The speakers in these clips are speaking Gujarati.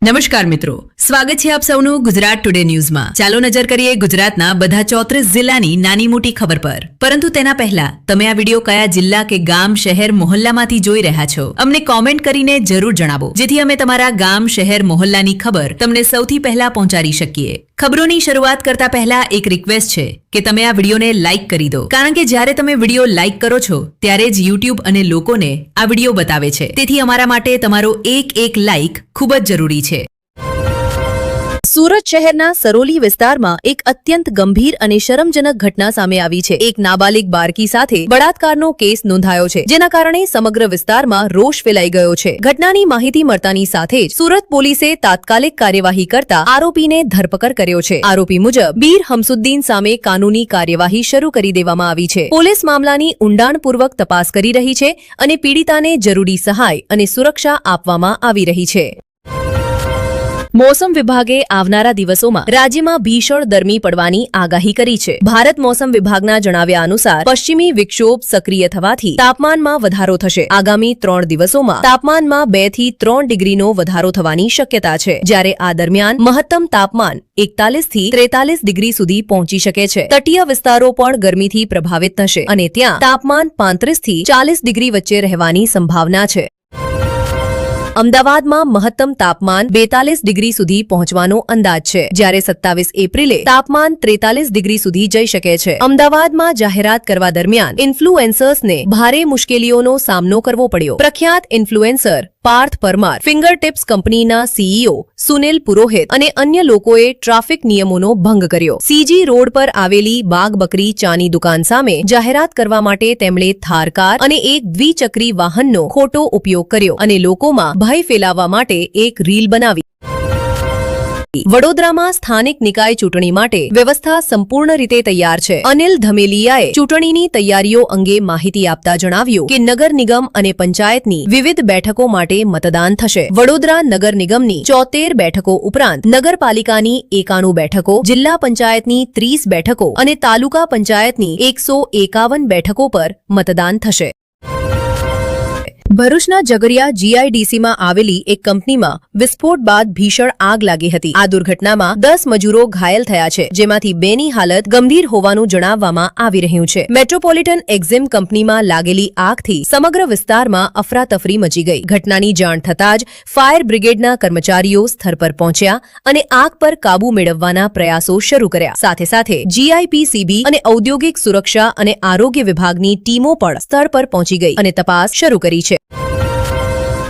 નમસ્કાર મિત્રો, સ્વાગત છે આપ સૌનું ગુજરાત ટુડે ન્યૂઝમાં। ચાલો નજર કરીએ ગુજરાતના બધા 34 જિલ્લાની નાની મોટી ખબર પર। પરંતુ તેના પહેલા તમે આ વિડીયો કયા જિલ્લા કે ગામ, શહેર, મોહલ્લામાંથી જોઈ રહ્યા છો અમને કોમેન્ટ કરીને જરૂર જણાવો, જેથી અમે તમારા ગામ, શહેર, મોહલ્લાની ખબર તમને સૌથી પહેલા પહોંચાડી શકીએ। ખબરોની શરૂઆત કરતા પહેલા એક રિક્વેસ્ટ છે કે તમે આ વિડીયોને લાઇક કરી દો, કારણ કે જ્યારે તમે વિડીયો લાઇક કરો છો ત્યારે જ યુટ્યુબ અને લોકોને આ વિડીયો બતાવે છે। તેથી અમારા માટે તમારો એક લાઇક ખૂબ જ જરૂરી છે। સુરત શહેરના સરોલી વિસ્તારમાં એક અત્યંત ગંભીર અને શરમજનક ઘટના સામે આવી છે। એક નાબાલિગ બાળકી સાથે બળાત્કારનો કેસ નોંધાયો છે, જેના કારણે સમગ્ર વિસ્તારમાં રોષ ફેલાઈ ગયો છે। ઘટનાની માહિતી મળતાની સાથે જ સુરત પોલીસે તાત્કાલિક કાર્યવાહી કરતા આરોપીને ધરપકડ કર્યો છે। આરોપી મુજબ બીર હમસુદ્દીન સામે કાનૂની કાર્યવાહી શરૂ કરી દેવામાં આવી છે। પોલીસ મામલાની ઊંડાણપૂર્વક તપાસ કરી રહી છે અને પીડિતાને જરૂરી સહાય અને સુરક્ષા આપવામાં આવી રહી છે। મોસમ વિભાગે આવનારા દિવસોમાં રાજ્યમાં ભીષણ ગરમી પડવાની આગાહી કરી છે। ભારત મોસમ વિભાગના જણાવ્યા અનુસાર પશ્ચિમી વિક્ષોભ સક્રિય થવાથી તાપમાનમાં વધારો થશે। આગામી 3 દિવસોમાં તાપમાનમાં 2 થી 3 ડિગ્રીનો વધારો થવાની શક્યતા છે, જ્યારે આ દરમિયાન મહત્તમ તાપમાન 41 થી 43 ડિગ્રી સુધી પહોંચી શકે છે। તટીય વિસ્તારો પણ ગરમીથી પ્રભાવિત થશે અને ત્યાં તાપમાન 35 થી 40 ડિગ્રી વચ્ચે રહેવાની સંભાવના છે। અમદાવાદમાં મહત્તમ તાપમાન 42 ડિગ્રી સુધી પહોંચવાનો અંદાજ છે, જ્યારે 27 એપ્રિલે તાપમાન 43 ડિગ્રી સુધી જઈ શકે છે। અમદાવાદમાં જાહેરાત કરવા દરમિયાન ઇન્ફ્લુએન્સર્સને ભારે મુશ્કેલીઓનો સામનો કરવો પડ્યો। પ્રખ્યાત influencer Parth Parmar, finger tips કંપનીના સીઈઓ સુનિલ પુરોહિત અને અન્ય લોકોએ ટ્રાફિક નિયમોનો ભંગ કર્યો। સીજી રોડ પર આવેલી બાગ બકરી ચાની દુકાન સામે જાહેરાત કરવા માટે તેમણે થાર કાર અને એક દ્વિચક્રી વાહનનો ખોટો ઉપયોગ કર્યો અને લોકોમાં ભય ફેલાવવા માટે એક રીલ બનાવી। વડોદરામાં સ્થાનિક નિકાય ચૂંટણી માટે વ્યવસ્થા સંપૂર્ણ રીતે તૈયાર છે। અનિલ ધમેલિયાએ ચૂંટણીની તૈયારીઓ અંગે માહિતી આપતા જણાવ્યું કે નગર નિગમ અને પંચાયતની વિવિધ બેઠકો માટે મતદાન થશે। વડોદરા નગર નિગમની 74 બેઠકો ઉપરાંત નગરપાલિકાની 91 બેઠકો, જિલ્લા પંચાયતની 30 બેઠકો અને તાલુકા પંચાયતની 151 બેઠકો પર મતદાન થશે। ભરૂચના ઝઘડિયા જીઆઈડીસીમાં આવેલી એક કંપનીમાં વિસ્ફોટ બાદ ભીષણ આગ લાગી હતી। આ દુર્ઘટનામાં 10 મજૂરો ઘાયલ થયા છે, જેમાંથી 2ની હાલત ગંભીર હોવાનું જણાવવામાં આવી રહ્યું છે। મેટ્રોપોલિટન એક્ઝિમ કંપનીમાં લાગેલી આગથી સમગ્ર વિસ્તારમાં અફરાતફરી મચી ગઈ। ઘટનાની જાણ થતાં જ ફાયર બ્રિગેડના કર્મચારીઓ સ્થળ પર પહોંચ્યા અને આગ પર કાબૂ મેળવવાના પ્રયાસો શરૂ કર્યા। સાથે સાથે જીઆઈપીસીબી અને ઔદ્યોગિક સુરક્ષા અને આરોગ્ય વિભાગની ટીમો પણ સ્થળ પર પહોંચી ગઈ અને તપાસ શરૂ કરી છે।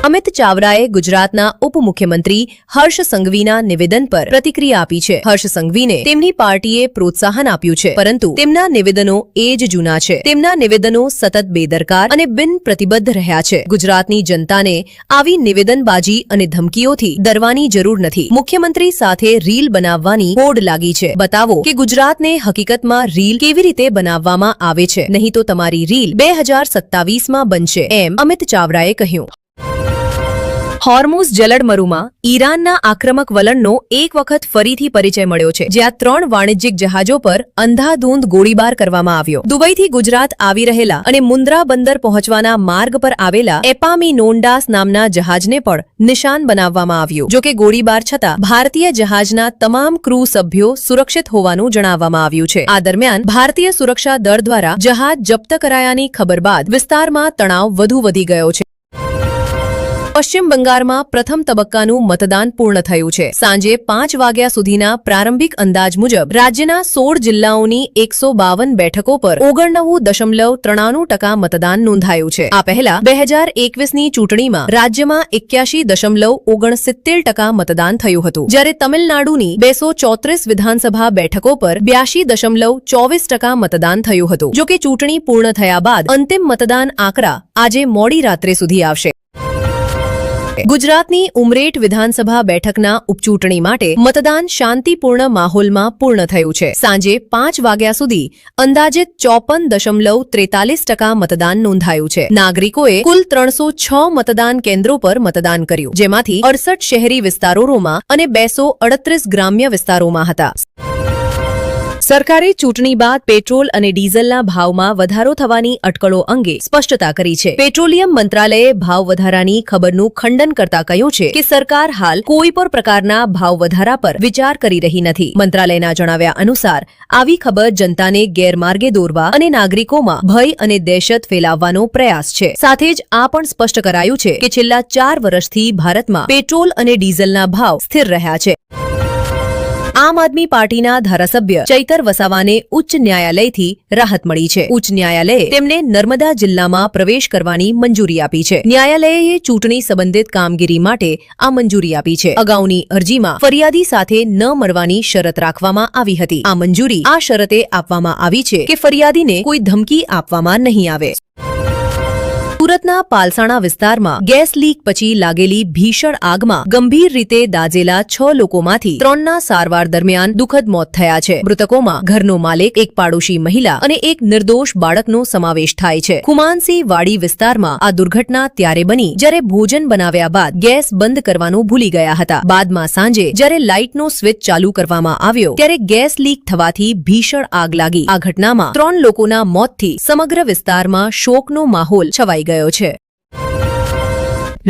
અમિત ચાવડાએ ગુજરાતના ઉપમુખ્યમંત્રી હર્ષ સંઘવીના નિવેદન પર પ્રતિક્રિયા આપી છે। હર્ષ સંઘવીને તેમની પાર્ટીએ પ્રોત્સાહન આપ્યું છે, પરંતુ તેમના નિવેદનો એ જ જૂના છે। તેમના નિવેદનો સતત બેદરકાર અને બિન પ્રતિબદ્ધ રહ્યા છે। ગુજરાતની જનતાને આવી નિવેદનબાજી અને ધમકીઓથી ડરવાની જરૂર નથી। મુખ્યમંત્રી સાથે રીલ બનાવવાની હોડ લાગી છે। બતાવો કે ગુજરાતને હકીકતમાં રીલ કેવી રીતે બનાવવામાં આવે છે, નહીં તો તમારી રીલ 2027માં બનશે, એમ અમિત ચાવડાએ કહ્યું। હોર્મુઝ જલડમરુમાં ઈરાનના આક્રમક વલણનો એક વખત ફરીથી પરિચય મળ્યો છે, જ્યાં 3 વાણિજ્યિક જહાજો પર અંધાધૂંધ ગોળીબાર કરવામાં આવ્યો। દુબઈથી ગુજરાત આવી રહેલા અને મુન્દ્રા બંદર પહોંચવાના માર્ગ પર આવેલા એપામિનોન્ડાસ નામના જહાજને પણ નિશાન બનાવવામાં આવ્યું। જોકે ગોળીબાર છતાં ભારતીય જહાજના તમામ ક્રૂ સભ્યો સુરક્ષિત હોવાનું જણાવવામાં આવ્યું છે। આ દરમિયાન ભારતીય સુરક્ષા દળ દ્વારા જહાજ જપ્ત કરાયાની ખબર બાદ વિસ્તારમાં તણાવ વધુ વધી ગયો છે। પશ્ચિમ બંગાળમાં પ્રથમ તબક્કાનું મતદાન પૂર્ણ થયું છે। સાંજે 5 વાગ્યા સુધીના પ્રારંભિક અંદાજ મુજબ રાજ્યના 16 જિલ્લાઓની 152 બેઠકો પર 99.93% મતદાન નોંધાયું છે। આ પહેલા 2021ની ચૂંટણીમાં રાજ્યમાં 81.69% મતદાન થયું હતું, જ્યારે તમિલનાડુની 234 વિધાનસભા બેઠકો પર 82.24% મતદાન થયું હતું। જોકે ચૂંટણી પૂર્ણ થયા બાદ અંતિમ મતદાન આંકડા આજે મોડી રાત્રે સુધી આવશે। ગુજરાતની ઉમરેઠ વિધાનસભા બેઠકના ઉપચૂંટણી માટે મતદાન શાંતિપૂર્ણ માહોલમાં પૂર્ણ થયું છે। સાંજે 5 વાગ્યા સુધી અંદાજિત 54.43% મતદાન નોંધાયું છે। નાગરિકોએ કુલ 306 મતદાન કેન્દ્રો પર મતદાન કર્યું, જેમાંથી 68 શહેરી વિસ્તારોમાં અને 238 ગ્રામ્ય વિસ્તારોમાં હતા। સરકારે ચૂંટણી બાદ પેટ્રોલ અને ડીઝલના ભાવમાં વધારો થવાની અટકળો અંગે સ્પષ્ટતા કરી છે. પેટ્રોલિયમ મંત્રાલયે ભાવ વધારાની ખબરનું ખંડન કરતા કહ્યું છે કે સરકાર હાલ કોઈ પણ પ્રકારના ભાવ વધારા પર વિચાર કરી રહી નથી. મંત્રાલયના જણાવ્યા અનુસાર આવી ખબર જનતાને ગેરમાર્ગે દોરવા અને નાગરિકોમાં ભય અને દહેશત ફેલાવવાનો પ્રયાસ છે. સાથે જ આ પણ સ્પષ્ટ કરાયું છે કે છેલ્લા 4 વર્ષથી ભારતમાં પેટ્રોલ અને ડીઝલના ભાવ સ્થિર રહ્યા છે. આમ આદમી પાર્ટીના ધારાસભ્ય ચૈતર વસાવાને ઉચ્ચ ન્યાયાલયથી રાહત મળી છે. ઉચ્ચ ન્યાયાલયે તેમને નર્મદા જિલ્લામાં પ્રવેશ કરવાની મંજૂરી આપી છે. ન્યાયાલયે ચૂંટણી સંબંધિત કામગીરી માટે આ મંજૂરી આપી છે. અગાઉની અરજીમાં ફરિયાદી સાથે ન મળવાની શરત રાખવામાં આવી હતી. આ મંજૂરી આ શરતે આપવામાં આવી છે કે ફરિયાદીને કોઈ ધમકી આપવામાં નહીં આવે. સુરતના પાલસાણા વિસ્તારમાં ગેસ લીક પછી લાગેલી ભીષણ આગમાં ગંભીર રીતે દાઝેલા 6 લોકોમાંથી 3ના સારવાર દરમિયાન દુઃખદ મોત થયા છે. મૃતકોમાં ઘરનો માલિક, એક પાડોશી મહિલા અને એક નિર્દોષ બાળકનો સમાવેશ થાય છે. ખુમાનસી વાડી વિસ્તારમાં આ દુર્ઘટના ત્યારે બની જ્યારે ભોજન બનાવ્યા બાદ ગેસ બંધ કરવાનું ભૂલી ગયા હતા. બાદમાં સાંજે જ્યારે લાઇટનો સ્વિચ ચાલુ કરવામાં આવ્યો ત્યારે ગેસ લીક થવાથી ભીષણ આગ લાગી. આ ઘટનામાં 3 લોકોના મોતથી સમગ્ર વિસ્તારમાં શોકનો માહોલ છવાઈ ગયો છે.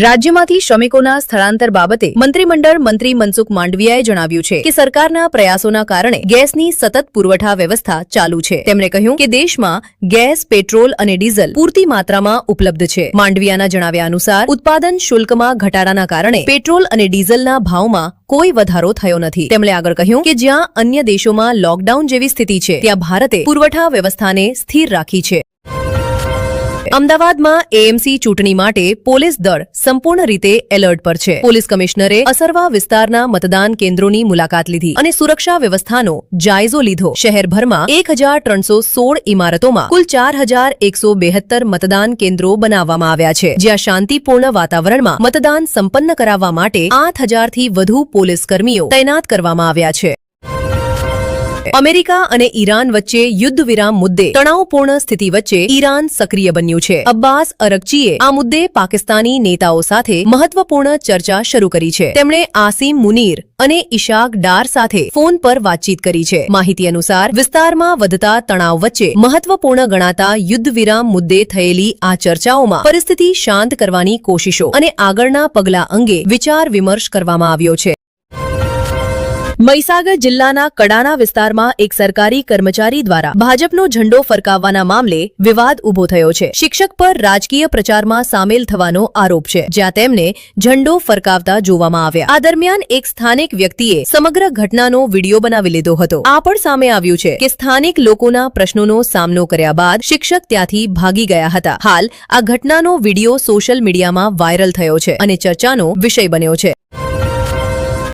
રાજ્યમાંથી શ્રમિકોના સ્થળાંતર બાબતે મંત્રીમંડળ મંત્રી મનસુખ માંડવિયાએ જણાવ્યું છે કે સરકારના પ્રયાસોના કારણે ગેસની સતત પુરવઠા વ્યવસ્થા ચાલુ છે. તેમણે કહ્યું કે દેશમાં ગેસ, પેટ્રોલ અને ડીઝલ પૂરતી માત્રામાં ઉપલબ્ધ છે. માંડવિયાના જણાવ્યા અનુસાર ઉત્પાદન શુલ્કમાં ઘટાડાના કારણે પેટ્રોલ અને ડીઝલના ભાવમાં કોઈ વધારો થયો નથી. તેમણે આગળ કહ્યું કે જ્યાં અન્ય દેશોમાં લોકડાઉન જેવી સ્થિતિ છે ત્યાં ભારતે પુરવઠા વ્યવસ્થાને સ્થિર રાખી છે. અમદાવાદમાં એએમસી ચૂંટણી માટે પોલીસ દળ સંપૂર્ણ રીતે એલર્ટ પર છે. પોલીસ કમિશનરે અસરવા વિસ્તારના મતદાન કેન્દ્રોની મુલાકાત લીધી અને સુરક્ષા વ્યવસ્થાનો જાયજો લીધો. શહેરભરમાં 1316 ઇમારતોમાં કુલ 4172 મતદાન કેન્દ્રો બનાવવામાં આવ્યા છે, જ્યાં શાંતિપૂર્ણ વાતાવરણમાં મતદાન સંપન્ન કરાવવા માટે 8000થી વધુ પોલીસ કર્મીઓ તૈનાત કરવામાં આવ્યા છે. અમેરિકા અને ઈરાન વચ્ચે યુદ્ધ વિરામ મુદ્દે તણાવપૂર્ણ સ્થિતિ વચ્ચે ઈરાન સક્રિય બન્યું છે. અબ્બાસ અરગચીએ આ મુદ્દે પાકિસ્તાની નેતાઓ સાથે મહત્વપૂર્ણ ચર્ચા શરૂ કરી છે. તેમણે આસિમ મુનીર અને ઇશાક ડાર સાથે ફોન પર વાતચીત કરી છે. માહિતી અનુસાર વિસ્તારમાં વધતા તણાવ વચ્ચે મહત્વપૂર્ણ ગણાતા યુદ્ધ વિરામ મુદ્દે થયેલી આ ચર્ચાઓમાં પરિસ્થિતિ શાંત કરવાની કોશિશો અને આગળના પગલાં અંગે વિચાર વિમર્શ કરવામાં આવ્યો છે. મહીસાગર જિલ્લાના કડાના વિસ્તારમાં એક સરકારી કર્મચારી દ્વારા ભાજપનો ઝંડો ફરકાવવાના મામલે વિવાદ ઉભો થયો છે. શિક્ષક પર રાજકીય પ્રચારમાં સામેલ થવાનો આરોપ છે, જ્યાં તેમને ઝંડો ફરકાવતા જોવામાં આવ્યા. આ દરમિયાન એક સ્થાનિક વ્યક્તિએ સમગ્ર ઘટનાનો વિડીયો બનાવી લીધો હતો. આ પણ સામે આવ્યું છે કે સ્થાનિક લોકોના પ્રશ્નોનો સામનો કર્યા બાદ શિક્ષક ત્યાંથી ભાગી ગયા હતા. હાલ આ ઘટનાનો વિડીયો સોશિયલ મીડિયામાં વાયરલ થયો છે અને ચર્ચાનો વિષય બન્યો છે.